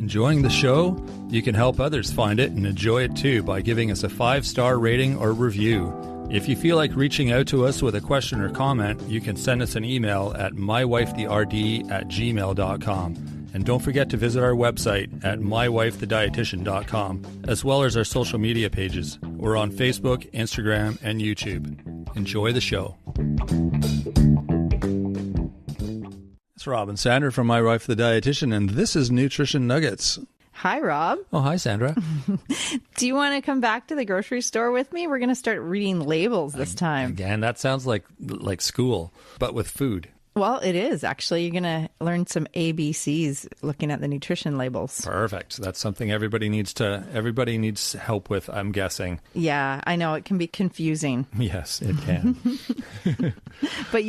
Enjoying the show? You can help others find it and enjoy it too by giving us a 5-star rating or review. If you feel like reaching out to us with a question or comment, you can send us an email at mywifetherd@gmail.com. And don't forget to visit our website at mywifethedietitian.com, as well as our social media pages. We're on Facebook, Instagram, and YouTube. Enjoy the show. It's Rob and Sandra from My Wife the Dietitian, and this is Nutrition Nuggets. Hi, Rob. Oh, hi, Sandra. Do you want to come back to the grocery store with me? We're going to start reading labels this time. Again, that sounds like school, but with food. Well, it is, actually. You're going to learn some ABCs looking at the nutrition labels. Perfect. That's something everybody needs help with, I'm guessing. Yeah, I know. It can be confusing. Yes, it can. But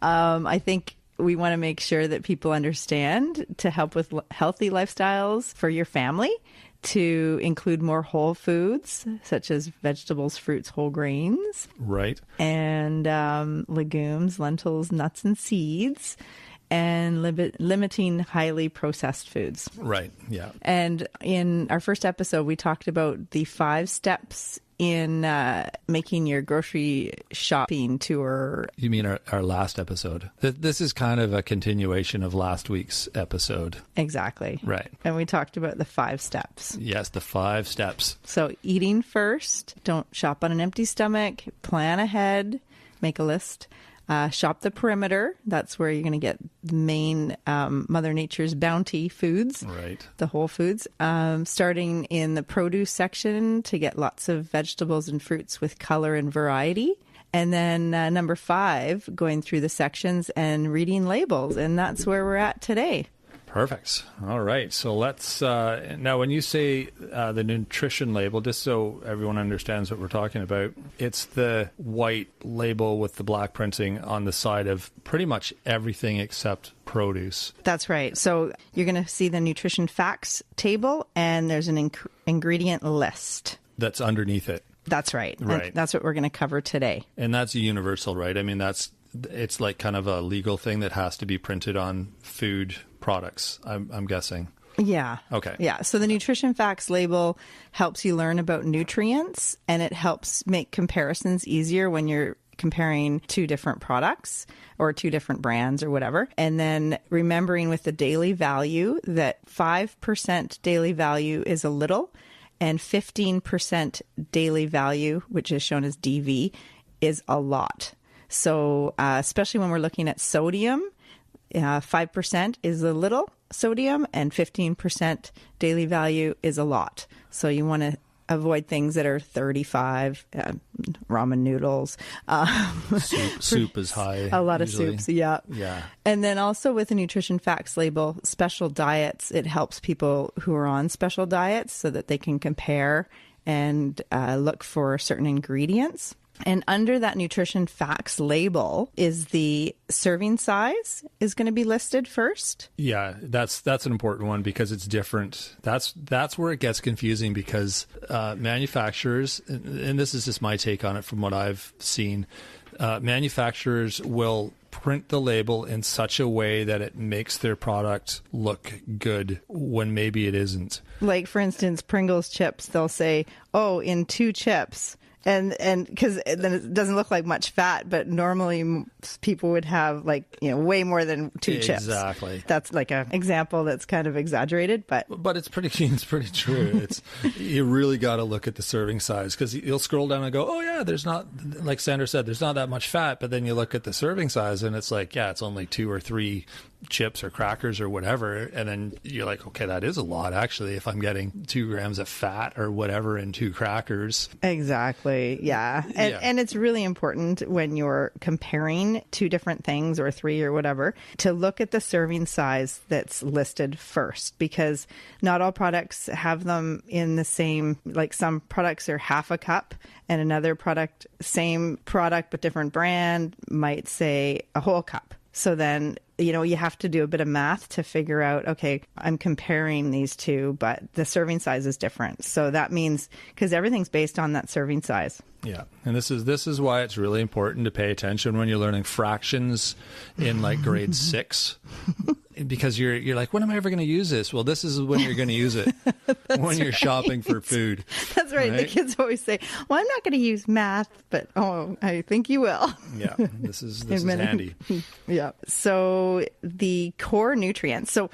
I think we want to make sure that people understand to help with healthy lifestyles for your family, to include more whole foods, such as vegetables, fruits, whole grains. Right. And legumes, lentils, nuts, and seeds, and limiting highly processed foods. Right, yeah. And in our first episode, we talked about the 5 steps in making your grocery shopping tour. You mean our last episode? This is kind of a continuation of last week's episode. Exactly. Right. And we talked about the 5 steps. Yes, the 5 steps. So eating first, don't shop on an empty stomach, plan ahead, make a list. Shop the perimeter. That's where you're going to get the main Mother Nature's bounty foods, right? The whole foods. Starting in the produce section to get lots of vegetables and fruits with color and variety. And then number 5, going through the sections and reading labels. And that's where we're at today. Perfect. All right. So let's, now when you say the nutrition label, just so everyone understands what we're talking about, it's the white label with the black printing on the side of pretty much everything except produce. That's right. So you're going to see the nutrition facts table, and there's an ingredient list. That's underneath it. That's right. Right. And that's what we're going to cover today. And that's universal, right? I mean, it's like kind of a legal thing that has to be printed on food products, I'm guessing. Yeah. Okay. Yeah. So the nutrition facts label helps you learn about nutrients, and it helps make comparisons easier when you're comparing 2 different products or 2 different brands or whatever. And then remembering with the daily value that 5% daily value is a little, and 15% daily value, which is shown as DV, is a lot. So especially when we're looking at sodium, 5% is a little sodium, and 15% daily value is a lot. So you want to avoid things that are 35, ramen noodles. Soup is high. A lot usually. Of soups, yeah. Yeah. And then also with the nutrition facts label, special diets, it helps people who are on special diets so that they can compare and look for certain ingredients. And under that nutrition facts label is the serving size is going to be listed first. Yeah, that's an important one because it's different. That's where it gets confusing because manufacturers, and this is just my take on it from what I've seen, manufacturers will print the label in such a way that it makes their product look good when maybe it isn't. Like, for instance, Pringles chips, they'll say, in 2 chips. And because then it doesn't look like much fat, but normally people would have way more than 2 chips. Exactly. That's like an example that's kind of exaggerated, but it's pretty true. You really got to look at the serving size because you'll scroll down and go, oh yeah, there's not, like Sandra said, there's not that much fat, but then you look at the serving size and it's like, yeah, it's only 2 or 3 chips or crackers or whatever, and then you're like, okay, that is a lot actually if I'm getting 2 grams of fat or whatever in 2 crackers. Exactly. Yeah. And it's really important when you're comparing 2 different things or 3 or whatever to look at the serving size that's listed first, because not all products have them in the same, like some products are half a cup and another product, same product but different brand, might say a whole cup. So then you have to do a bit of math to figure out, okay, I'm comparing these two, but the serving size is different. So that means, because everything's based on that serving size. Yeah. And this is why it's really important to pay attention when you're learning fractions in like grade 6. Because you're like, when am I ever going to use this? Well, this is when you're going to use it. When you're shopping for food. That's right. The kids always say, well, I'm not going to use math, but I think you will. Yeah. This is handy. Yeah. So the core nutrients. So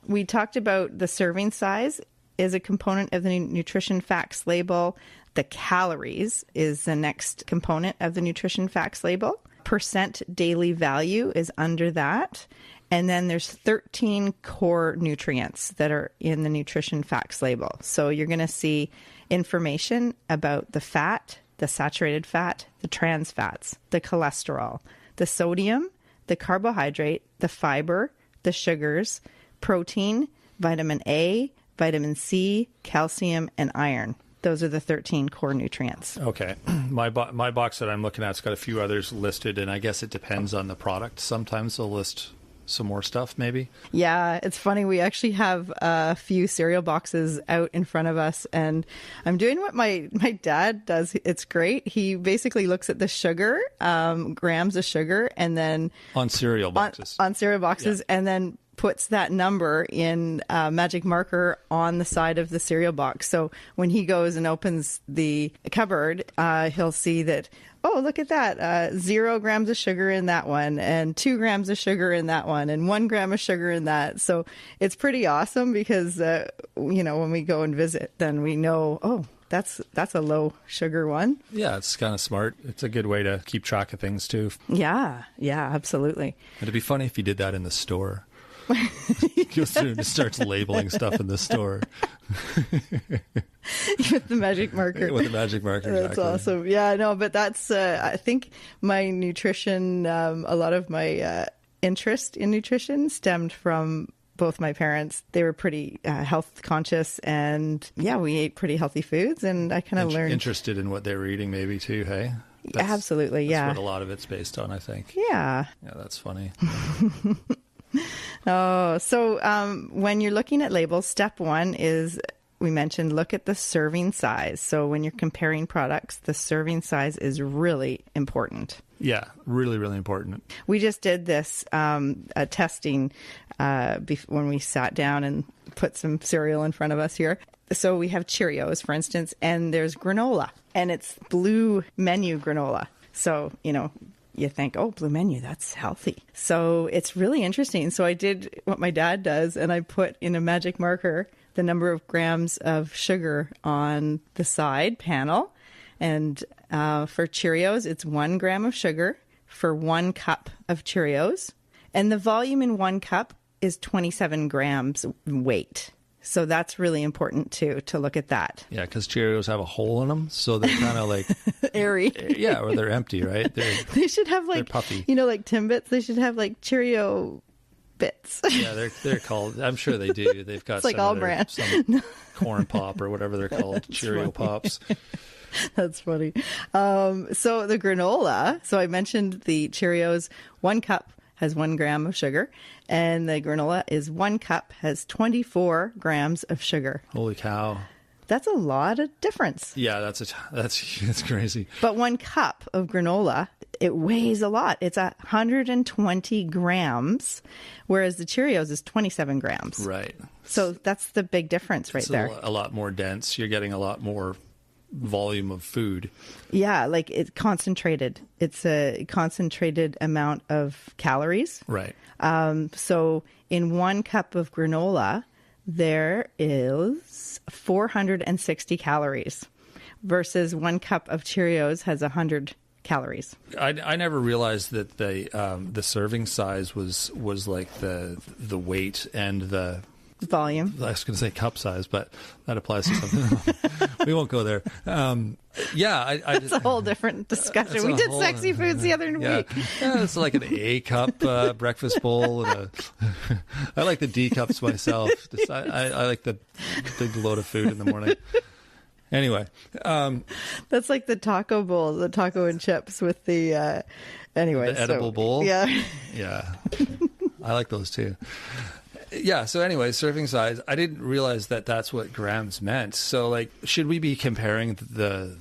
we talked about the serving size is a component of the nutrition facts label. The calories is the next component of the nutrition facts label. Percent daily value is under that. And then there's 13 core nutrients that are in the nutrition facts label. So you're going to see information about the fat, the saturated fat, the trans fats, the cholesterol, the sodium, the carbohydrate, the fiber, the sugars, protein, vitamin A, vitamin C, calcium, and iron. Those are the 13 core nutrients. Okay. My box that I'm looking at has got a few others listed, and I guess it depends on the product. Sometimes they'll list some more stuff, maybe. Yeah, it's funny. We actually have a few cereal boxes out in front of us, and I'm doing what my dad does. It's great. He basically looks at the sugar, grams of sugar, and then on cereal boxes. On cereal boxes, yeah. And then puts that number in magic marker on the side of the cereal box. So when he goes and opens the cupboard, he'll see that, oh, look at that, 0 grams of sugar in that one, and 2 grams of sugar in that one, and 1 gram of sugar in that. So it's pretty awesome because, when we go and visit, then we know, oh, that's a low sugar one. Yeah, it's kind of smart. It's a good way to keep track of things, too. Yeah, absolutely. It'd be funny if you did that in the store. Goes through and starts labeling stuff in the store. With the magic marker. With the magic marker, That's exactly. awesome. Yeah, no, but that's, I think my nutrition, a lot of my interest in nutrition stemmed from both my parents. They were pretty health conscious, and yeah, we ate pretty healthy foods, and I kind of learned. Interested in what they were eating, maybe, too, hey? Absolutely, yeah. That's what a lot of it's based on, I think. Yeah. Yeah, that's funny. So when you're looking at labels, step 1 is, we mentioned, look at the serving size. So when you're comparing products, the serving size is really important. Yeah, really, really important. We just did this testing when we sat down and put some cereal in front of us here. So we have Cheerios, for instance, and there's granola, and it's blue menu granola. So, you think, oh, blue menu, that's healthy. So it's really interesting. So I did what my dad does, and I put in a magic marker the number of grams of sugar on the side panel. And for Cheerios, it's 1 gram of sugar for 1 cup of Cheerios. And the volume in 1 cup is 27 grams weight. So that's really important too, to look at that. Yeah, because Cheerios have a hole in them, so they're kind of like airy. Yeah, or they're empty, right? They should have like, they're puffy. Like Timbits. They should have like Cheerio bits. Yeah, they're called. I'm sure they do. They've got it's like all brand, some corn pop or whatever they're called, Cheerio Pops. That's funny. So the granola. So I mentioned the Cheerios. 1 cup has 1 gram of sugar, and the granola is 1 cup has 24 grams of sugar. Holy cow! That's a lot of difference. Yeah, that's crazy. But 1 cup of granola, it weighs a lot. It's 120 grams, whereas the Cheerios is 27 grams. Right. So that's the big difference right there. A lot more dense. You're getting a lot more volume of food. Yeah, like it's concentrated. It's a concentrated amount of calories. Right. So in 1 cup of granola, there is 460 calories versus 1 cup of Cheerios has 100 calories. I never realized that the serving size was like the weight and the volume. I was going to say cup size, but that applies to something else. We won't go there. It's a whole different discussion. We did sexy foods the other week. Yeah, it's like an A cup breakfast bowl. And I like the D cups myself. I like the big load of food in the morning. Anyway. That's like the taco bowl, the taco and chips with the, anyway. The edible bowl? Yeah. Yeah. I like those too. Yeah. So anyway, serving size. I didn't realize that that's what grams meant. So like, should we be comparing the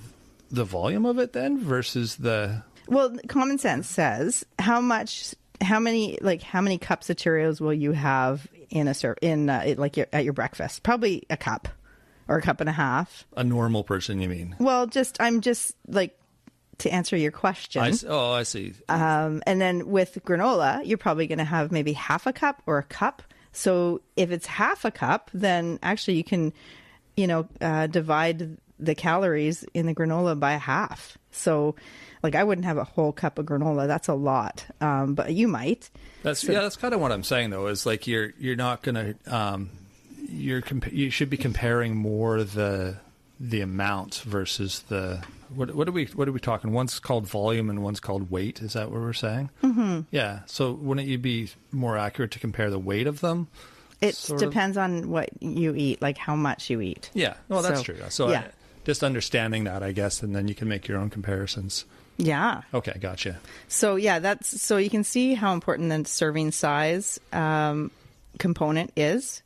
volume of it then versus the? Well, common sense says how many cups of Cheerios will you have at your breakfast? Probably a cup or a cup and a half. A normal person, you mean? Well, I'm just like to answer your question. I see. And then with granola, you're probably going to have maybe half a cup or a cup. So if it's half a cup, then actually you can, divide the calories in the granola by half. So like I wouldn't have a whole cup of granola. That's a lot. But you might. That's kind of what I'm saying though, is like you're not going to, you should be comparing more the amount versus the, what are we talking? One's called volume and one's called weight. Is that what we're saying? Mm-hmm. Yeah. So wouldn't you be more accurate to compare the weight of them? It depends on what you eat, like how much you eat. Yeah. Well, that's true. So yeah. Just understanding that, I guess, and then you can make your own comparisons. Yeah. Okay. Gotcha. So yeah, so you can see how important the serving size component is.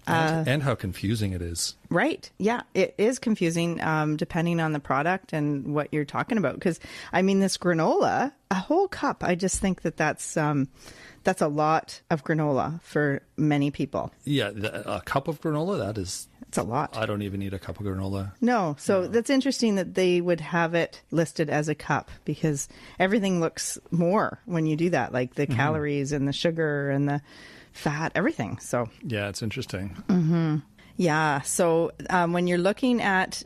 And how confusing it is. Right. Yeah, it is confusing depending on the product and what you're talking about. Because, I mean, this granola, a whole cup, I just think that's a lot of granola for many people. Yeah, a cup of granola, it's a lot. I don't even need a cup of granola. No. So that's interesting that they would have it listed as a cup because everything looks more when you do that, like the calories and the sugar and the fat, everything. So yeah, it's interesting. Mm-hmm. Yeah. So when you're looking at,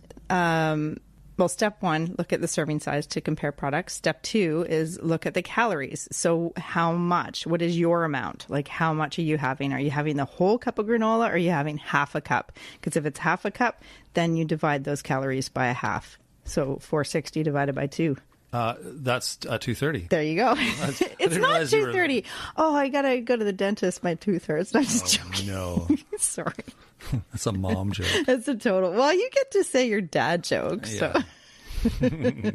step one, look at the serving size to compare products. Step two is look at the calories. So how much? What is your amount? Like how much are you having? Are you having the whole cup of granola or are you having half a cup? Because if it's half a cup, then you divide those calories by a half. So 460 divided by 2. That's 230. There you go. It's not 230. Oh, I gotta go to the dentist. My tooth hurts. I'm just joking. No. Sorry. That's a mom joke. That's a total. Well, you get to say your dad jokes. Yeah. So.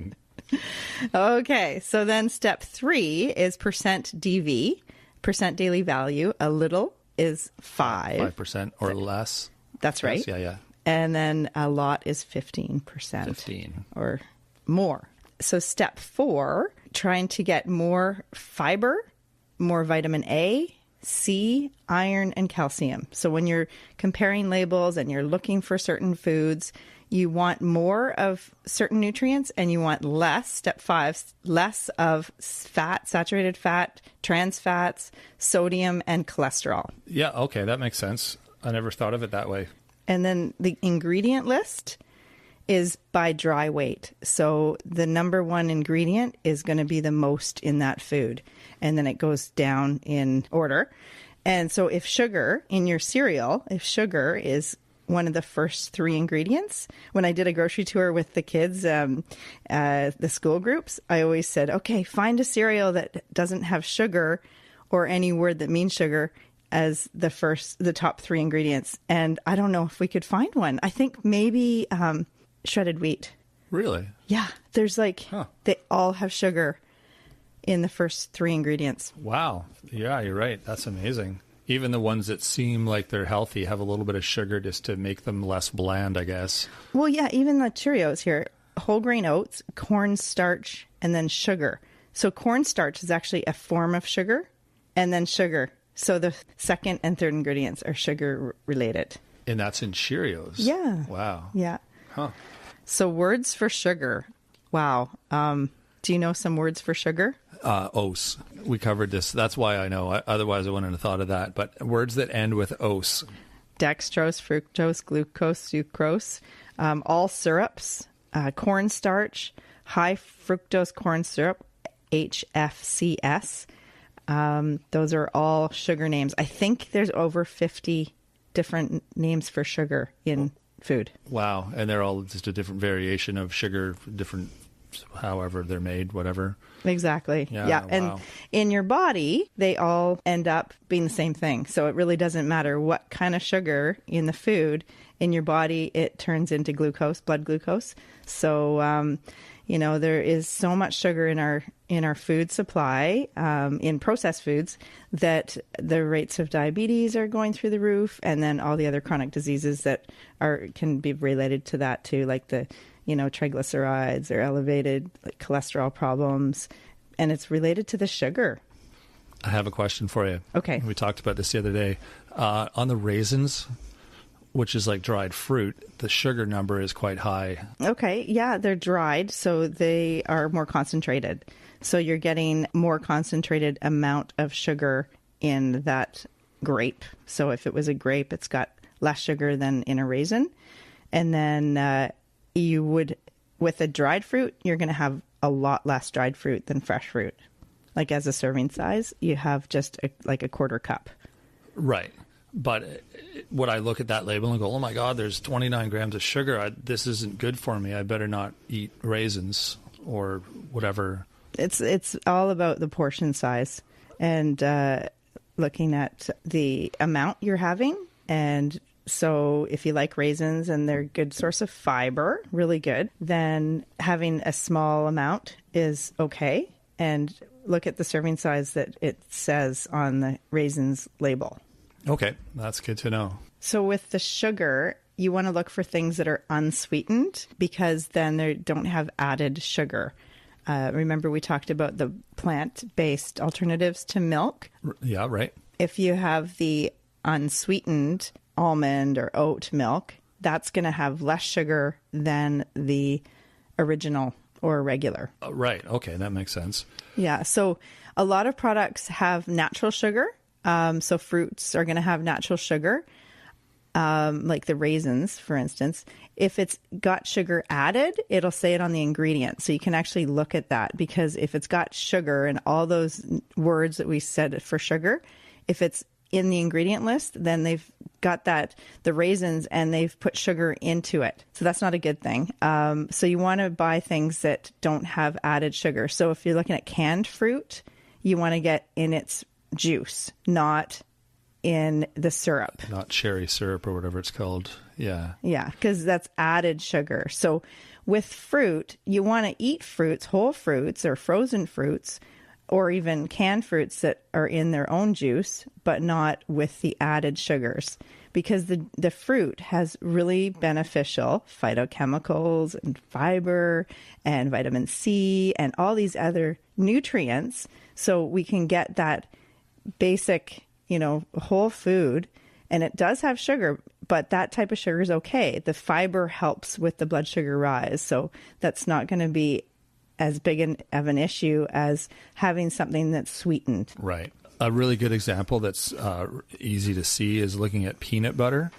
Okay. So then step 3 is percent DV, percent daily value. A little is 5. 5% or less. That's right. Yes, yeah. And then a lot is 15%. 15. Or more. So step 4, trying to get more fiber, more vitamin A, C, iron, and calcium. So when you're comparing labels and you're looking for certain foods, you want more of certain nutrients and you want less, step 5, less of fat, saturated fat, trans fats, sodium, and cholesterol. Yeah, okay, that makes sense. I never thought of it that way. And then the ingredient list is by dry weight. So the number 1 ingredient is going to be the most in that food. And then it goes down in order. And so if sugar in your cereal, if sugar is one of the first 3 ingredients, when I did a grocery tour with the kids, the school groups, I always said, okay, find a cereal that doesn't have sugar or any word that means sugar as the top 3 ingredients. And I don't know if we could find one. I think maybe shredded wheat. Really? Yeah. There's they all have sugar in the first 3 ingredients. Wow. Yeah, you're right. That's amazing. Even the ones that seem like they're healthy have a little bit of sugar just to make them less bland, I guess. Well, yeah, even the Cheerios here, whole grain oats, cornstarch, and then sugar. So cornstarch is actually a form of sugar and then sugar. So the second and third ingredients are sugar related. And that's in Cheerios? Yeah. Wow. Yeah. Huh. So words for sugar. Wow. Do you know some words for sugar? Os. We covered this. That's why I know. Otherwise, I wouldn't have thought of that. But words that end with os. Dextrose, fructose, glucose, sucrose. All syrups. Cornstarch. High fructose corn syrup. HFCS. Those are all sugar names. I think there's over 50 different names for sugar in food. Wow. And they're all just a different variation of sugar, different, however they're made, whatever. Exactly. Yeah. Wow. And in your body, they all end up being the same thing. So it really doesn't matter what kind of sugar in the food. In your body, it turns into glucose, blood glucose. So, there is so much sugar in our in our food supply, in processed foods, that the rates of diabetes are going through the roof, and then all the other chronic diseases that can be related to that too, like the triglycerides or elevated cholesterol problems, and it's related to the sugar. I have a question for you. Okay. We talked about this the other day. On the raisins, which is like dried fruit, the sugar number is quite high. Okay, yeah, they're dried, so they are more concentrated. So you're getting more concentrated amount of sugar in that grape. So if it was a grape, it's got less sugar than in a raisin. And then you would, with a dried fruit, you're going to have a lot less dried fruit than fresh fruit. Like as a serving size, you have just like a quarter cup. Right. But would I look at that label and go, oh my God, there's 29 grams of sugar. This isn't good for me. I better not eat raisins or whatever. It's all about the portion size and looking at the amount you're having. And so if you like raisins and they're a good source of fiber, really good, then having a small amount is okay. And look at the serving size that it says on the raisins label. Okay, that's good to know. So with the sugar, you want to look for things that are unsweetened because then they don't have added sugar. Remember we talked about the plant-based alternatives to milk? Yeah, right. If you have the unsweetened almond or oat milk, that's going to have less sugar than the original or regular. Right. Okay, that makes sense. Yeah. So a lot of products have natural sugar. So fruits are going to have natural sugar, like the raisins, for instance. If it's got sugar added, it'll say it on the ingredient. So you can actually look at that, because if it's got sugar and all those words that we said for sugar, if it's in the ingredient list, then they've got the raisins, and they've put sugar into it. So that's not a good thing. So you want to buy things that don't have added sugar. So if you're looking at canned fruit, you want to get in its juice, not in the syrup. Not cherry syrup or whatever it's called. Yeah. Yeah, because that's added sugar. So with fruit, you want to eat fruits, whole fruits or frozen fruits, or even canned fruits that are in their own juice, but not with the added sugars, because the fruit has really beneficial phytochemicals and fiber and vitamin C and all these other nutrients. So we can get that basic, whole food, and it does have sugar, but that type of sugar is okay. The fiber helps with the blood sugar rise. So that's not going to be as big of an issue as having something that's sweetened. Right. A really good example that's easy to see is looking at peanut butter.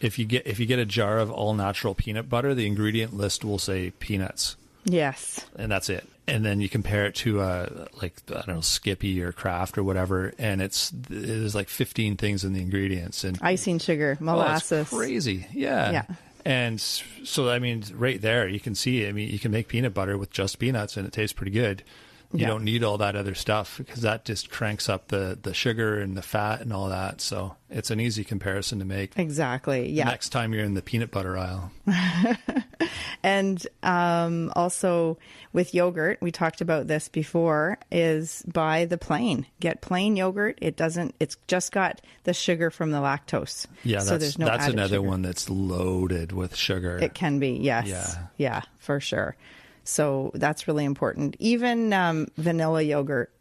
If you get a jar of all natural peanut butter, the ingredient list will say peanuts. Yes. And that's it. And then you compare it to Skippy or Kraft or whatever, and there's like 15 things in the ingredients, and icing sugar, molasses. Oh, it's crazy. Yeah. Yeah. And so, right there, you can see, you can make peanut butter with just peanuts and it tastes pretty good. You don't need all that other stuff, because that just cranks up the sugar and the fat and all that. So it's an easy comparison to make. Exactly. Yeah. Next time you're in the peanut butter aisle. And also with yogurt, we talked about this before, is buy the plain. Get plain yogurt. It's just got the sugar from the lactose. Yeah, so there's no that's added another sugar. one that's loaded with sugar. It can be, yes. Yeah, for sure. So that's really important. Even vanilla yogurt,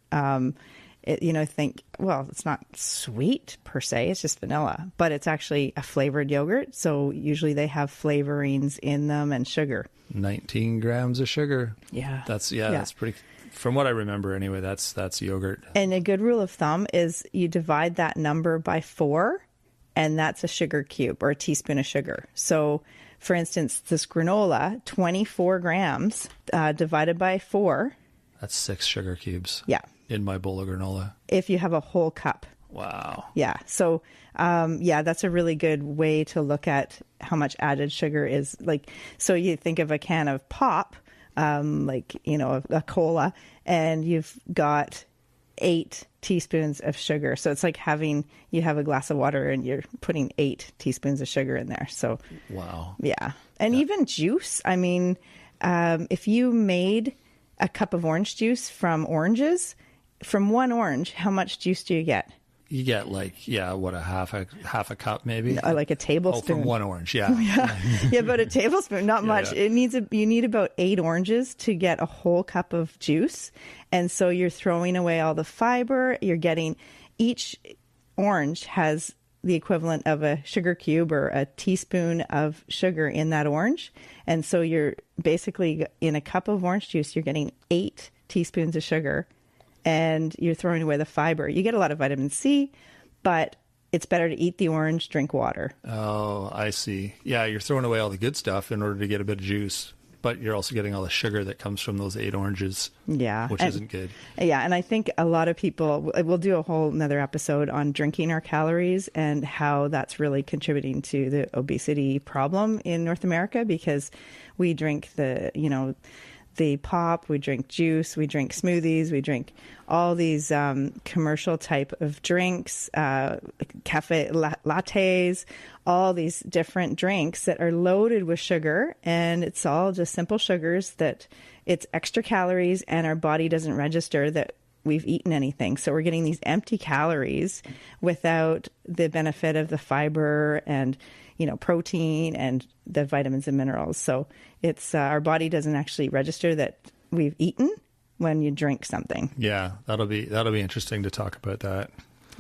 it's not sweet per se, it's just vanilla, but it's actually a flavored yogurt. So usually they have flavorings in them and sugar. 19 grams of sugar. Yeah. That's pretty, from what I remember anyway, that's yogurt. And a good rule of thumb is you divide that number by 4, and that's a sugar cube or a teaspoon of sugar. So for instance, this granola, 24 grams divided by 4. That's 6 sugar cubes. Yeah. In my bowl of granola. If you have a whole cup. Wow. Yeah. So, that's a really good way to look at how much added sugar is. So you think of a can of pop, a cola, and you've got 8 teaspoons of sugar. So it's like you have a glass of water and you're putting 8 teaspoons of sugar in there. So, wow. Yeah. And even juice. If you made a cup of orange juice from oranges, from one orange, how much juice do you get? You get like, a half a cup maybe? Like a tablespoon. Oh, from one orange, yeah. Yeah, about a tablespoon, not much. Yeah. You need about 8 oranges to get a whole cup of juice. And so you're throwing away all the fiber. You're getting, each orange has the equivalent of a sugar cube or a teaspoon of sugar in that orange. And so you're basically, in a cup of orange juice, you're getting 8 teaspoons of sugar. And you're throwing away the fiber. You get a lot of vitamin C, but it's better to eat the orange, drink water. Oh, I see. Yeah, you're throwing away all the good stuff in order to get a bit of juice, but you're also getting all the sugar that comes from those 8 oranges. Yeah. Which isn't good. Yeah, and I think a lot of people, we'll do a whole another episode on drinking our calories and how that's really contributing to the obesity problem in North America, because we drink the pop, we drink juice, we drink smoothies, we drink all these commercial type of drinks, cafe lattes, all these different drinks that are loaded with sugar, and it's all just simple sugars that it's extra calories, and our body doesn't register that we've eaten anything. So we're getting these empty calories without the benefit of the fiber and protein and the vitamins and minerals. So it's our body doesn't actually register that we've eaten when you drink something. Yeah, that'll be interesting to talk about that.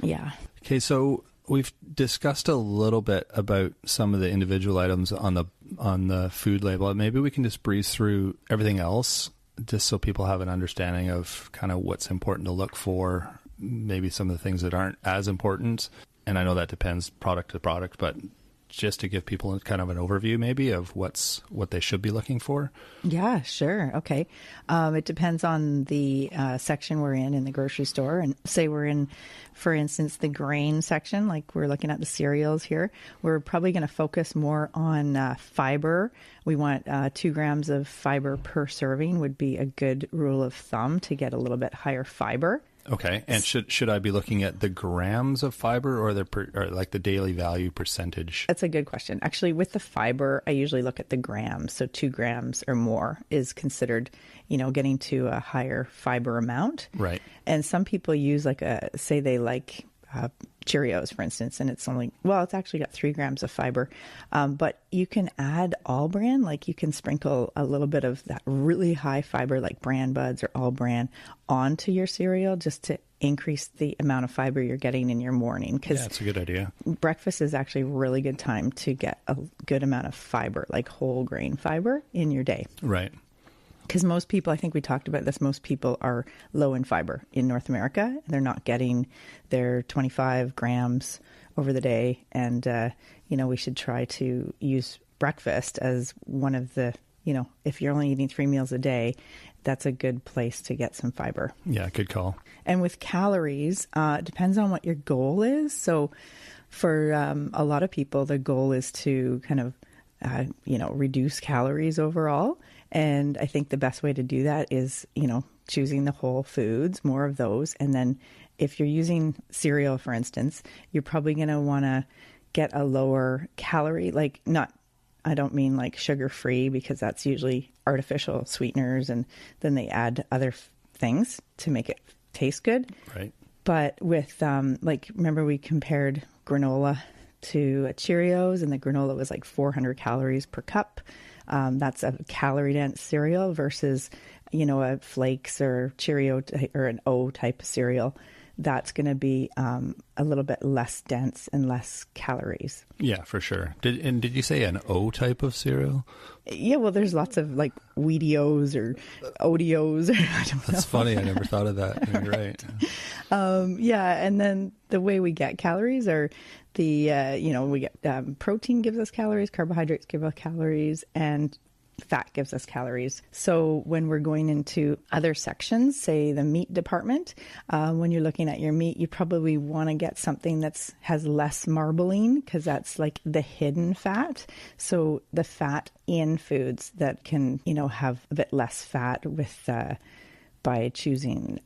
Yeah. Okay, so we've discussed a little bit about some of the individual items on the food label. Maybe we can just breeze through everything else, just so people have an understanding of kind of what's important to look for, maybe some of the things that aren't as important. And I know that depends product to product, but just to give people kind of an overview maybe of what they should be looking for. Yeah, sure. Okay. It depends on the section we're in the grocery store. And say we're in, for instance, the grain section, like we're looking at the cereals here. We're probably going to focus more on fiber. We want 2 grams of fiber per serving would be a good rule of thumb to get a little bit higher fiber. Okay. And should I be looking at the grams of fiber or like the daily value percentage? That's a good question. Actually, with the fiber, I usually look at the grams. So 2 grams or more is considered, getting to a higher fiber amount. Right. And some people use say they like Cheerios, for instance, and it's actually got 3 grams of fiber. But you can add all bran, like you can sprinkle a little bit of that really high fiber, like Bran Buds or All Bran, onto your cereal just to increase the amount of fiber you're getting in your morning. Yeah, that's a good idea. Breakfast is actually a really good time to get a good amount of fiber, like whole grain fiber in your day. Right. Because most people, I think we talked about this, most people are low in fiber in North America. They're not getting their 25 grams over the day. And, we should try to use breakfast as one of the, if you're only eating 3 meals a day, that's a good place to get some fiber. Yeah, good call. And with calories, it depends on what your goal is. So for a lot of people, the goal is to kind of, reduce calories overall. And I think the best way to do that is, choosing the whole foods, more of those. And then if you're using cereal, for instance, you're probably going to want to get a lower calorie, I don't mean like sugar-free, because that's usually artificial sweeteners. And then they add other things to make it taste good. Right. But with, remember we compared granola to Cheerios, and the granola was like 400 calories per cup. That's a calorie-dense cereal versus, a Flakes or Cheerio or an O type of cereal. That's going to be a little bit less dense and less calories. Yeah, for sure. Did you say an O type of cereal? Yeah, well, there's lots of like Wheatios or Odeos. I don't know. That's funny. I never thought of that. You're right. Yeah, and then the way we get calories are we get protein gives us calories, carbohydrates give us calories, and fat gives us calories. So when we're going into other sections, say the meat department, when you're looking at your meat, you probably want to get something that has less marbling, because that's like the hidden fat. So the fat in foods that can, have a bit less fat with by choosing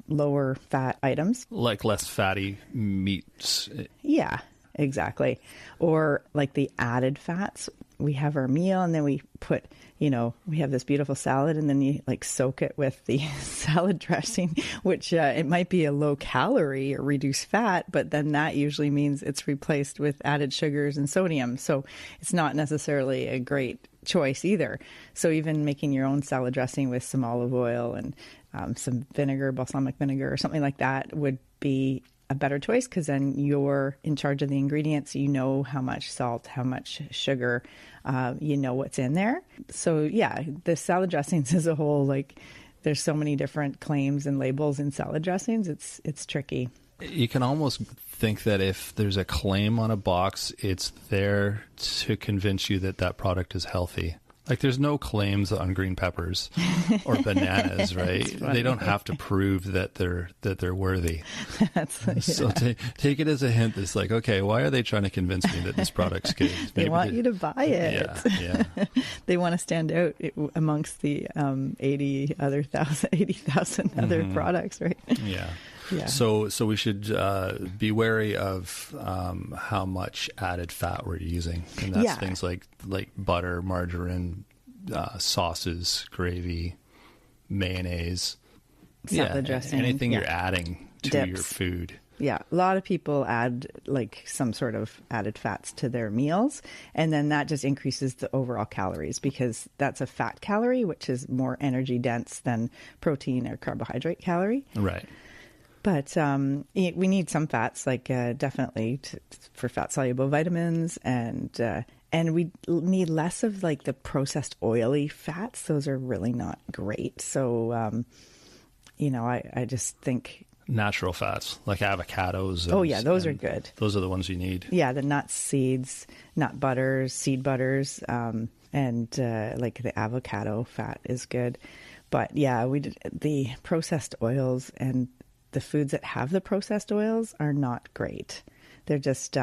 lower fat items. Like less fatty meats. Yeah. exactly. Or like the added fats. We have our meal and then we put, we have this beautiful salad and then you like soak it with the salad dressing, which it might be a low calorie or reduced fat, but then that usually means it's replaced with added sugars and sodium. So it's not necessarily a great choice either. So even making your own salad dressing with some olive oil and some vinegar, balsamic vinegar or something like that would be a better choice, because then you're in charge of the ingredients. You know how much salt, how much sugar, you know what's in there. So yeah, the salad dressings as a whole, like there's so many different claims and labels in salad dressings. It's tricky. You can almost think that if there's a claim on a box, it's there to convince you that that product is healthy. Like there's no claims on green peppers or bananas, right? They don't have to prove that they're worthy. So take it as a hint. It's like, okay, why are they trying to convince me that this product's good? They want you to buy it. Yeah. They want to stand out amongst the 80,000 other products, right? Yeah. Yeah. So we should be wary of how much added fat we're using, and that's things like butter, margarine, sauces, gravy, mayonnaise, salad dressing, anything you're adding to dips. your food. Yeah, a lot of people add like some sort of added fats to their meals, and then that just increases the overall calories, because that's a fat calorie, which is more energy dense than protein or carbohydrate calorie. Right. But we need some fats, like definitely for fat-soluble vitamins, and we need less of like the processed oily fats. Those are really not great. So, I just think natural fats like avocados. Those are good. Those are the ones you need. Yeah, the nuts, seeds, nut butters, seed butters, and like the avocado fat is good. But yeah, the processed oils and the foods that have the processed oils are not great. They're just,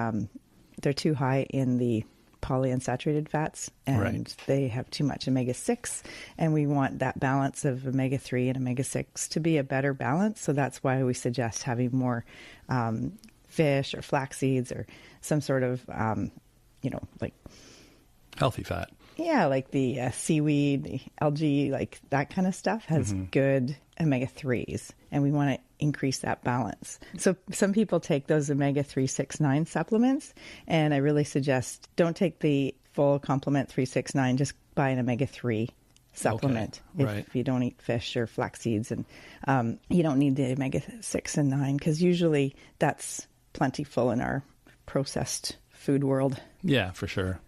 they're too high in the polyunsaturated fats, and they have too much omega-6, and we want that balance of omega-3 and omega-6 to be a better balance. So that's why we suggest having more fish or flax seeds or some sort of, like healthy fat. Yeah, like the seaweed, the algae, like that kind of stuff has good omega-3s, and we want to increase that balance. So some people take those omega-3 6-9 supplements, and I really suggest don't take the full complement 369, just buy an omega-3 supplement if you don't eat fish or flax seeds, and you don't need the omega-6 and 9, because usually that's plentiful in our processed food world. Yeah, for sure.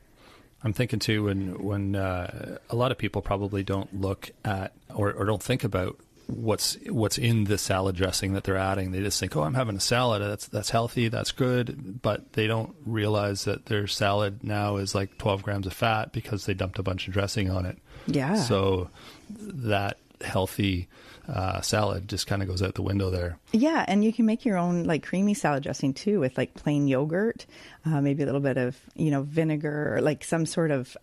I'm thinking too, when a lot of people probably don't look at or don't think about what's in the salad dressing that they're adding. They just think, oh, I'm having a salad. That's healthy. That's good. But they don't realize that their salad now is like 12 grams of fat because they dumped a bunch of dressing on it. Yeah. So that healthy salad just kind of goes out the window there. Yeah, and you can make your own like creamy salad dressing too, with like plain yogurt, maybe a little bit of vinegar, or like some sort of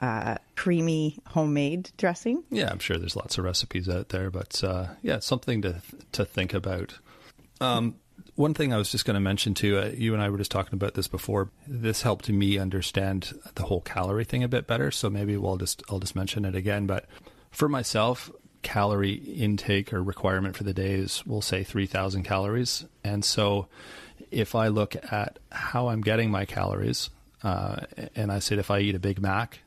creamy homemade dressing. Yeah, I'm sure there's lots of recipes out there, but it's something to think about. One thing I was just going to mention too, you and I were just talking about this before. This helped me understand the whole calorie thing a bit better, so maybe I'll just mention it again. But for myself, calorie intake or requirement for the day is, we'll say, 3,000 calories. And so if I look at how I'm getting my calories, and I said if I eat a Big Mac,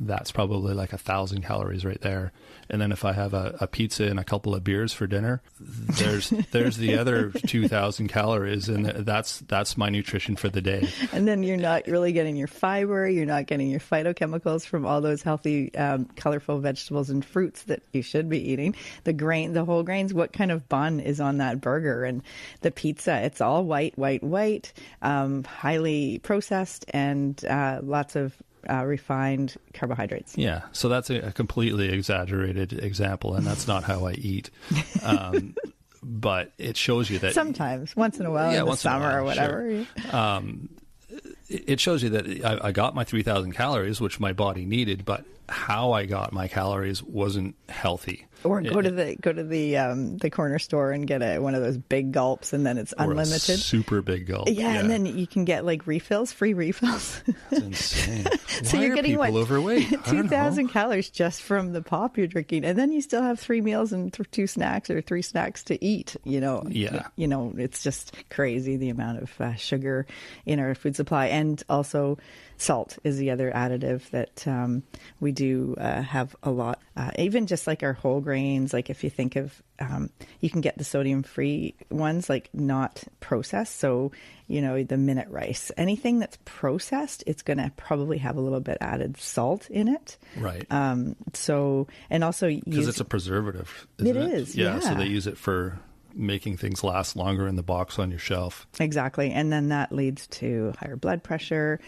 that's probably like 1,000 calories right there. And then if I have a pizza and a couple of beers for dinner, there's the other 2,000 calories, and that's my nutrition for the day. And then you're not really getting your fiber, you're not getting your phytochemicals from all those healthy, colorful vegetables and fruits that you should be eating. The whole grains. What kind of bun is on that burger and the pizza? It's all white, highly processed, and lots of refined carbohydrates. Yeah, so that's a completely exaggerated example, and that's not how I eat. But it shows you that sometimes, once in a while, in the summer or whatever. Sure. It shows you that I got my 3,000 calories, which my body needed, but how I got my calories wasn't healthy. Or go to the corner store and get one of those big gulps, and then it's unlimited. Super big gulp. Yeah, and then you can get like free refills. That's insane. So Why you're getting people overweight? 2,000 calories just from the pop you're drinking, and then you still have 3 meals and 2 snacks or 3 snacks to eat. Yeah. It's just crazy the amount of sugar in our food supply, and also salt is the other additive that we do have a lot. Even just like our whole grains, like if you think of, you can get the sodium-free ones, like not processed. So, the minute rice, anything that's processed, it's going to probably have a little bit added salt in it. Right. So, and also because it's a preservative. Isn't it is. Yeah. So they use it for making things last longer in the box on your shelf. Exactly. And then that leads to higher blood pressure,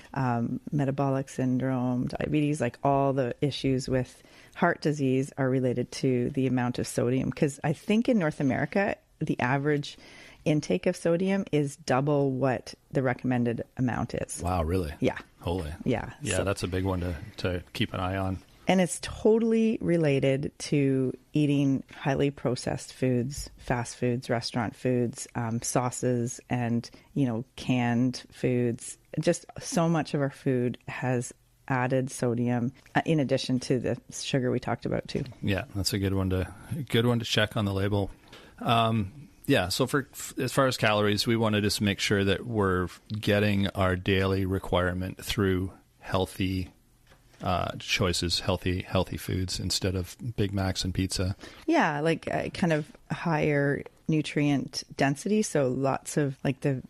metabolic syndrome, diabetes, like all the issues with heart disease are related to the amount of sodium. Because I think in North America, the average intake of sodium is double what the recommended amount is. Wow, really? Yeah. Holy. Yeah. Yeah, So, that's a big one to keep an eye on. and it's totally related to eating highly processed foods, fast foods, restaurant foods, sauces, and, canned foods. Just so much of our food has added sodium in addition to the sugar we talked about too. Yeah, that's a good one to check on the label. Yeah, so as far as calories, we want to just make sure that we're getting our daily requirement through healthy choices, healthy foods instead of Big Macs and pizza. Yeah, like kind of higher nutrient density. So lots of like the,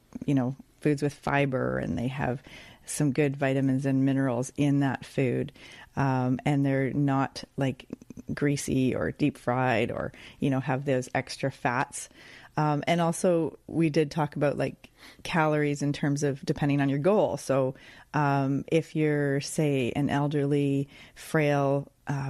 foods with fiber, and they have some good vitamins and minerals in that food. And they're not like greasy or deep fried or, have those extra fats. And also we did talk about like calories in terms of depending on your goal. So if you're, say, an elderly, frail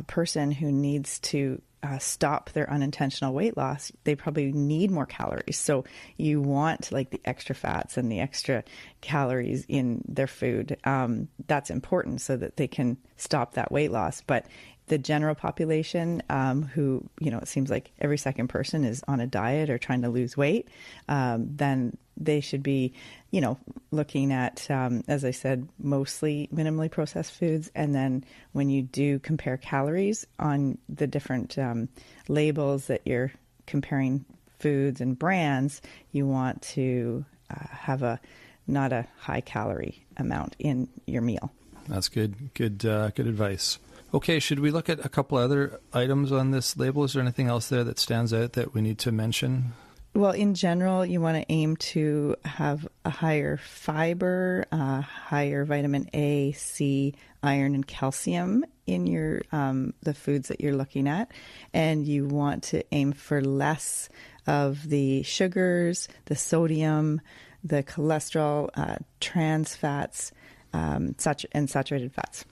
person who needs to stop their unintentional weight loss, they probably need more calories. So you want like the extra fats and the extra calories in their food. That's important so that they can stop that weight loss. But the general population who, it seems like every second person is on a diet or trying to lose weight, then they should be, looking at, as I said, mostly minimally processed foods. And then when you do compare calories on the different labels that you're comparing foods and brands, you want to have not a high calorie amount in your meal. That's good advice. Okay, should we look at a couple other items on this label? Is there anything else there that stands out that we need to mention? Well, in general, you want to aim to have a higher fiber, higher vitamin A, C, iron, and calcium in your the foods that you're looking at. And you want to aim for less of the sugars, the sodium, the cholesterol, trans fats, and saturated fats.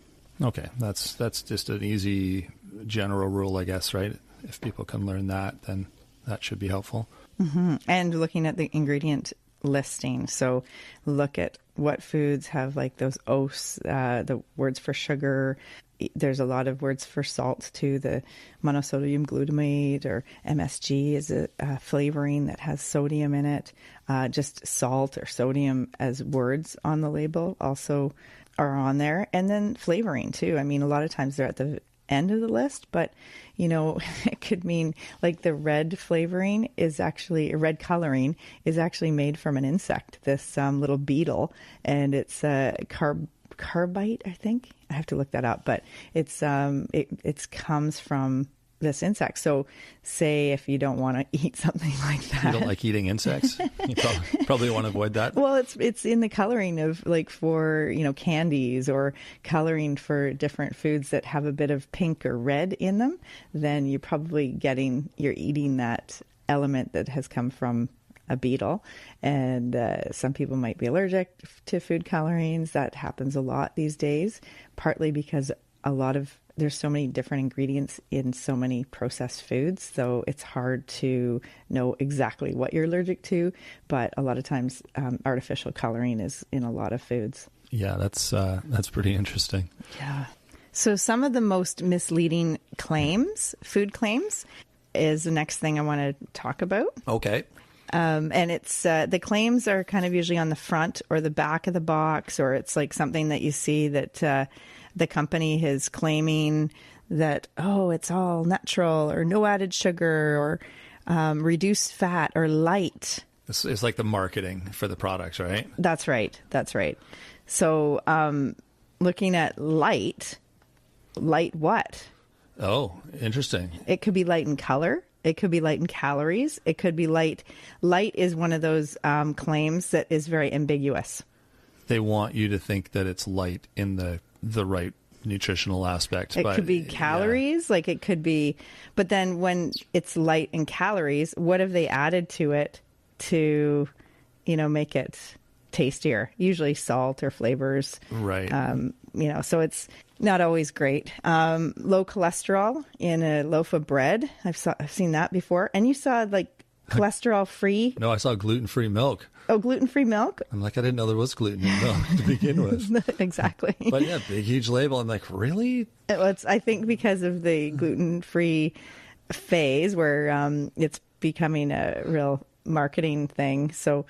Okay, that's just an easy general rule, I guess, right? If people can learn that, then that should be helpful. Mm-hmm. And looking at the ingredient listing. So look at what foods have like those OS, the words for sugar. There's a lot of words for salt too. The monosodium glutamate or MSG is a flavoring that has sodium in it. Just salt or sodium as words on the label also are on there. And then flavoring too. I mean, a lot of times they're at the end of the list, but it could mean like the red flavoring is actually, red coloring is actually made from an insect, this little beetle, and it's carbite, I think. I have to look that up, but it's it comes from this insect. So say if you don't want to eat something like that. You don't like eating insects? You probably want to avoid that. Well, it's in the coloring of like for, candies or coloring for different foods that have a bit of pink or red in them, then you're probably you're eating that element that has come from a beetle. And some people might be allergic to food colorings. That happens a lot these days, partly because there's so many different ingredients in so many processed foods, so it's hard to know exactly what you're allergic to. But a lot of times, artificial coloring is in a lot of foods. Yeah, that's pretty interesting. Yeah. So some of the most misleading claims, food claims, is the next thing I want to talk about. Okay. And it's the claims are kind of usually on the front or the back of the box, or it's like something that you see that the company is claiming that, oh, it's all natural or no added sugar or reduced fat or light. It's like the marketing for the products, right? That's right. That's right. So looking at light what? Oh, interesting. It could be light in color. It could be light in calories. It could be light. Light is one of those claims that is very ambiguous. They want you to think that it's light in the right nutritional aspect. It could be calories, like it could be, but then when it's light in calories, what have they added to it to, make it tastier? Usually salt or flavors. Right. So it's not always great. Low cholesterol in a loaf of bread. I've seen that before. And you saw like cholesterol free. No, I saw gluten-free milk. Oh, gluten-free milk? I'm like, I didn't know there was gluten in milk to begin with. Exactly. But yeah, big, huge label. I'm like, really? I think because of the gluten-free phase where it's becoming a real marketing thing. So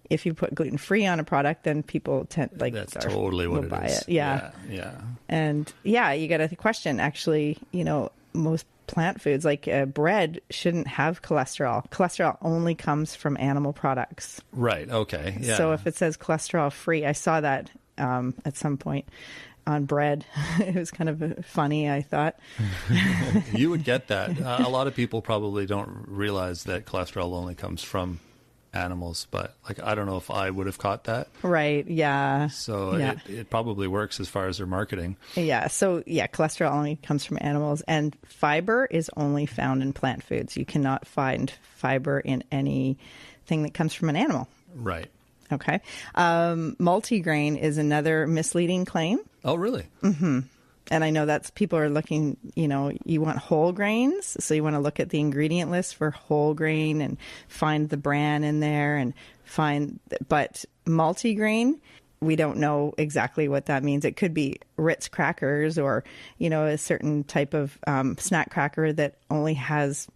if you put gluten-free on a product, then people that's totally what it buy is. It. Yeah. And you got to question, actually, most plant foods like bread shouldn't have cholesterol. Cholesterol only comes from animal products. Right. Okay. Yeah. So if it says cholesterol free, I saw that at some point on bread. It was kind of funny, I thought. You would get that. A lot of people probably don't realize that cholesterol only comes from animals, but like, I don't know if I would have caught that. Right. Yeah. So it probably works as far as their marketing. Yeah. So cholesterol only comes from animals, and fiber is only found in plant foods. You cannot find fiber in anything that comes from an animal. Right. Okay. Multigrain is another misleading claim. Oh, really? Mm-hmm. And I know that's people are looking, you want whole grains. So you want to look at the ingredient list for whole grain and find the bran in there but multigrain, we don't know exactly what that means. It could be Ritz crackers or, a certain type of snack cracker that only has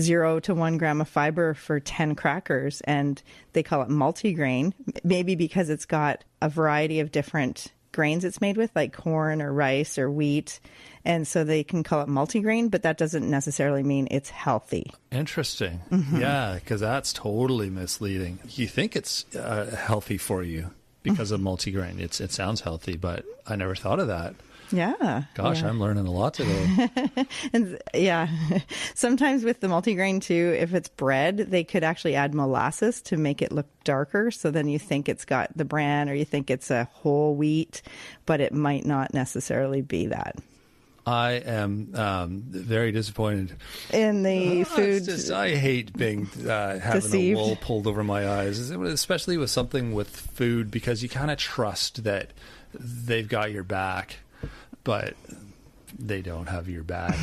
0 to 1 gram of fiber for 10 crackers. And they call it multigrain, maybe because it's got a variety of different grains it's made with, like corn or rice or wheat, and so they can call it multigrain, but that doesn't necessarily mean it's healthy. Interesting. Mm-hmm. Yeah, because that's totally misleading. You think it's healthy for you because of multigrain. It sounds healthy, but I never thought of that. Yeah. Gosh, I'm learning a lot today. And sometimes with the multigrain too, if it's bread, they could actually add molasses to make it look darker. So then you think it's got the bran or you think it's a whole wheat, but it might not necessarily be that. I am very disappointed in the food. I hate being having deceived. The wool pulled over my eyes, especially with something with food, because you kind of trust that they've got your back. But they don't have your back.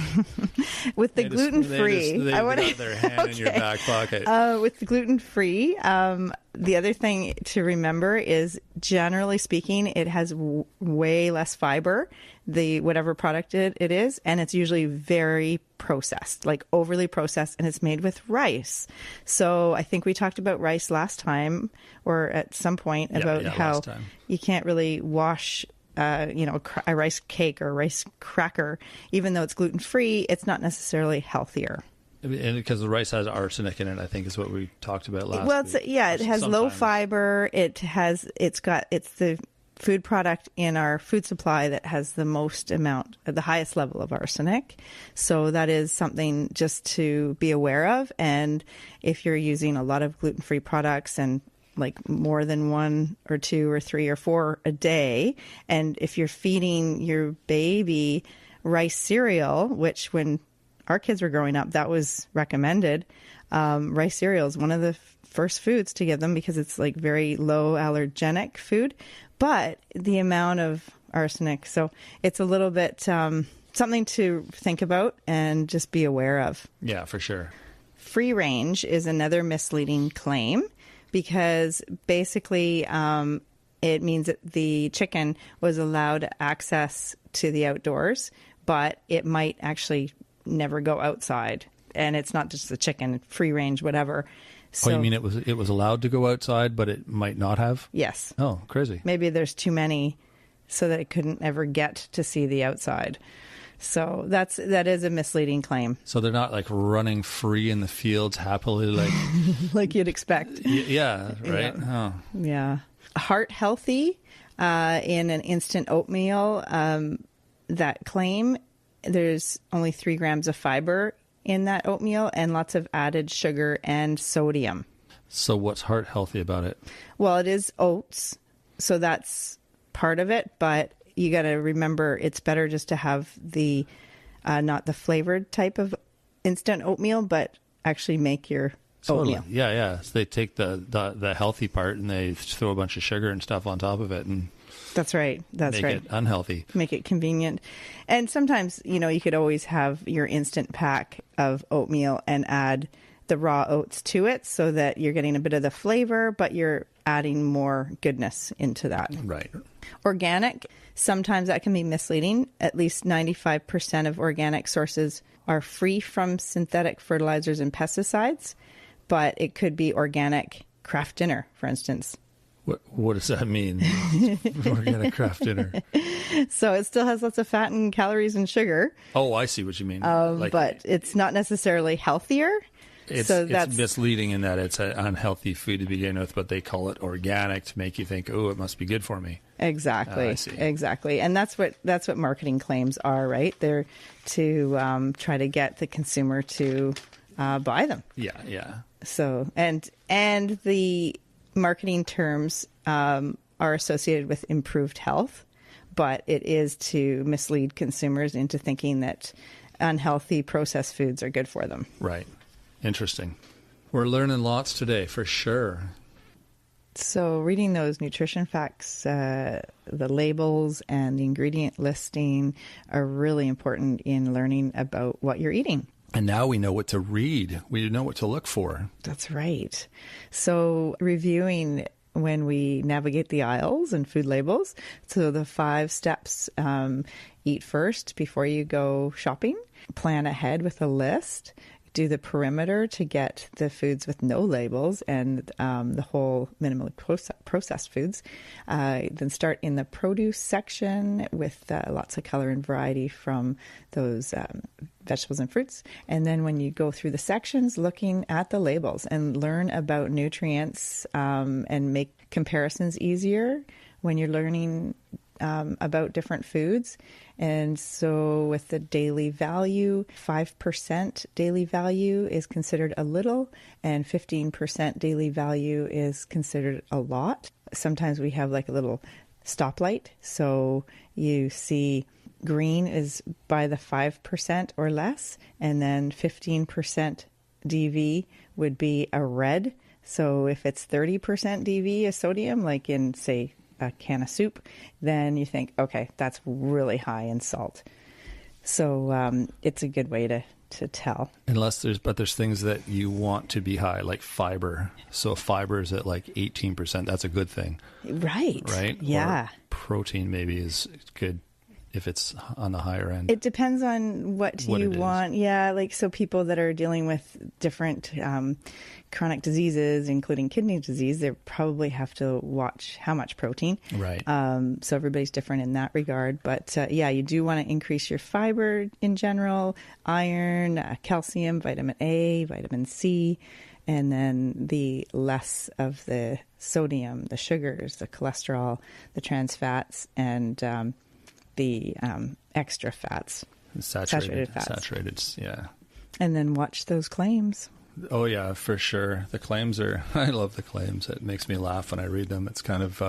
With the gluten-free. They got their hand in your back pocket. With the gluten-free, the other thing to remember is, generally speaking, it has way less fiber, whatever product it is, and it's usually very processed, like overly processed, and it's made with rice. So I think we talked about rice last time, or at some point, about how you can't really wash a rice cake or a rice cracker, even though it's gluten-free, it's not necessarily healthier. And because the rice has arsenic in it, I think is what we talked about last week. It has low fiber. It's the food product in our food supply that has the highest level of arsenic. So that is something just to be aware of. And if you're using a lot of gluten-free products and like more than 1 or 2 or 3 or 4 a day. And if you're feeding your baby rice cereal, which when our kids were growing up, that was recommended. Rice cereal is one of the first foods to give them because it's like very low allergenic food, but the amount of arsenic. So it's a little bit something to think about and just be aware of. Yeah, for sure. Free range is another misleading claim, because basically it means that the chicken was allowed access to the outdoors, but it might actually never go outside. and it's not just the chicken, free range, whatever. So, you mean it was allowed to go outside, but it might not have? Yes. Oh, crazy. Maybe there's too many so that it couldn't ever get to see the outside. So that is a misleading claim. So they're not like running free in the fields happily, like like you'd expect. Yeah, right. Yeah. Oh. Yeah. Heart healthy in an instant oatmeal. That claim, there's only 3 grams of fiber in that oatmeal and lots of added sugar and sodium. So what's heart healthy about it? Well, it is oats, so that's part of it, but you got to remember it's better just to have the not the flavored type of instant oatmeal, but actually make your oatmeal. Yeah. So they take the healthy part and they throw a bunch of sugar and stuff on top of it, and that's right. Make it unhealthy. Make it convenient. And sometimes, you could always have your instant pack of oatmeal and add the raw oats to it so that you're getting a bit of the flavor, but you're adding more goodness into that. Right. Organic, sometimes that can be misleading. At least 95% of organic sources are free from synthetic fertilizers and pesticides, but it could be organic Kraft dinner, for instance. What does that mean? Organic Kraft dinner. So it still has lots of fat and calories and sugar. Oh, I see what you mean. But it's not necessarily healthier. It's misleading in that it's an unhealthy food to begin with, but they call it organic to make you think, oh, it must be good for me. Exactly. I see. Exactly. And that's what marketing claims are, right? They're to try to get the consumer to buy them. Yeah. So and the marketing terms are associated with improved health, but it is to mislead consumers into thinking that unhealthy processed foods are good for them. Right. Interesting. We're learning lots today, for sure. So reading those nutrition facts, the labels and the ingredient listing are really important in learning about what you're eating. And now we know what to read. We know what to look for. That's right. So reviewing when we navigate the aisles and food labels. So the 5 steps: eat first before you go shopping, plan ahead with a list, do the perimeter to get the foods with no labels and the whole minimally processed foods. Then start in the produce section with lots of color and variety from those vegetables and fruits. And then when you go through the sections, looking at the labels and learn about nutrients and make comparisons easier when you're learning about different foods. And so with the daily value, 5% daily value is considered a little and 15% daily value is considered a lot. Sometimes we have like a little stoplight. So you see green is by the 5% or less, and then 15% DV would be a red. So if it's 30% DV is sodium, like in, say, a can of soup, then you think, okay, that's really high in salt. So it's a good way to tell. But there's things that you want to be high, like fiber. So if fiber is at like 18%, that's a good thing. Right. Yeah. Or protein maybe is good if it's on the higher end. It depends on what you want. Yeah, like so people that are dealing with different chronic diseases, including kidney disease, they probably have to watch how much protein. Right. So everybody's different in that regard. But yeah, you do want to increase your fiber in general, iron, calcium, vitamin A, vitamin C, and then the less of the sodium, the sugars, the cholesterol, the trans fats, and the extra fats, saturated fats. Yeah. And then watch those claims. Oh yeah, for sure. The claims I love the claims. It makes me laugh when I read them. It's kind of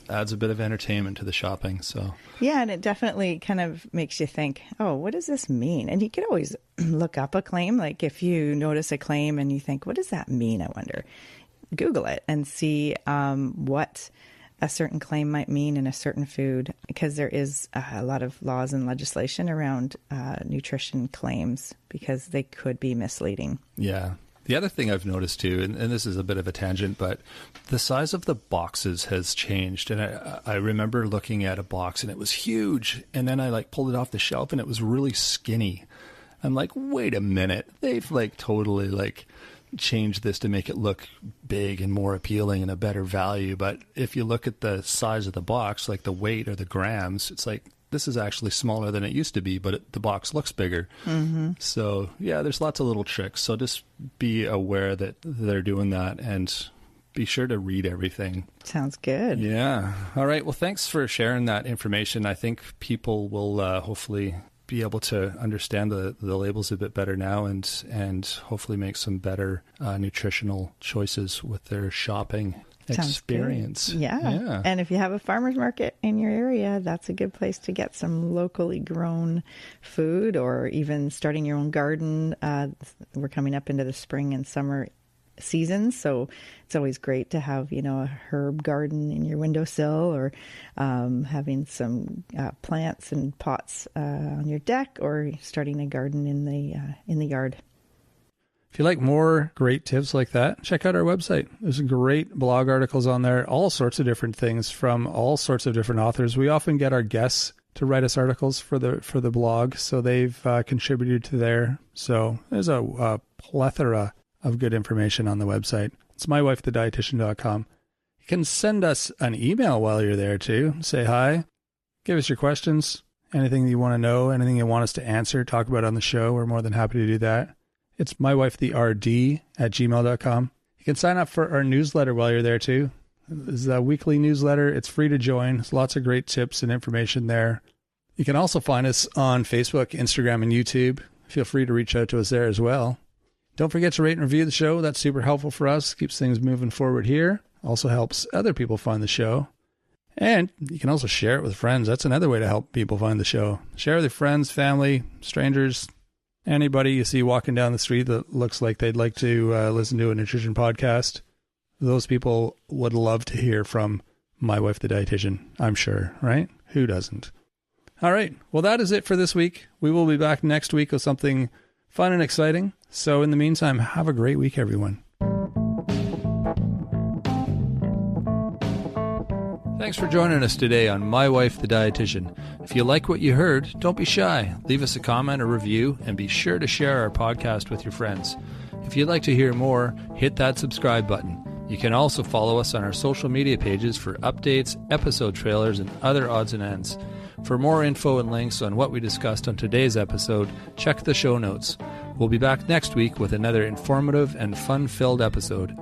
adds a bit of entertainment to the shopping. So yeah, and it definitely kind of makes you think, oh, what does this mean? And you could always look up a claim. Like if you notice a claim and you think, what does that mean? I wonder. Google it and see what a certain claim might mean in a certain food, because there is a lot of laws and legislation around nutrition claims because they could be misleading. Yeah. The other thing I've noticed too, and this is a bit of a tangent, but the size of the boxes has changed. And I remember looking at a box and it was huge. And then I pulled it off the shelf and it was really skinny. I'm like, wait a minute. They've like totally like changed this to make it look big and more appealing and a better value. But if you look at the size of the box, like the weight or the grams, it's like, this is actually smaller than it used to be, but the box looks bigger. So yeah, there's lots of little tricks. So just be aware that they're doing that and be sure to read everything. Sounds good. Yeah. All right. Well, thanks for sharing that information. I think people will hopefully be able to understand the labels a bit better now and hopefully make some better nutritional choices with their shopping experience. Yeah. And if you have a farmer's market in your area, that's a good place to get some locally grown food, or even starting your own garden. We're coming up into the spring and summer seasons, so it's always great to have, you know, a herb garden in your windowsill, or having some plants and pots on your deck, or starting a garden in the yard. If you like more great tips like that, check out our website. There's great blog articles on there, all sorts of different things from all sorts of different authors. We often get our guests to write us articles for the blog, so they've contributed to there. So there's a plethora of good information on the website. It's mywifethedietitian.com. You can send us an email while you're there too. Say hi, give us your questions, anything you want to know, anything you want us to answer, talk about on the show. We're more than happy to do that. It's mywifetherd@gmail.com. You can sign up for our newsletter while you're there too. This is a weekly newsletter. It's free to join. There's lots of great tips and information there. You can also find us on Facebook, Instagram, and YouTube. Feel free to reach out to us there as well. Don't forget to rate and review the show. That's super helpful for us. Keeps things moving forward here. Also helps other people find the show. And you can also share it with friends. That's another way to help people find the show. Share with your friends, family, strangers, anybody you see walking down the street that looks like they'd like to listen to a nutrition podcast. Those people would love to hear from My Wife the Dietitian, I'm sure, right? Who doesn't? All right. Well, that is it for this week. We will be back next week with something fun and exciting. So in the meantime, have a great week, everyone. Thanks for joining us today on My Wife the Dietitian. If you like what you heard, don't be shy. Leave us a comment or review, and be sure to share our podcast with your friends. If you'd like to hear more, hit that subscribe button. You can also follow us on our social media pages for updates, episode trailers, and other odds and ends. For more info and links on what we discussed on today's episode, check the show notes. We'll be back next week with another informative and fun-filled episode.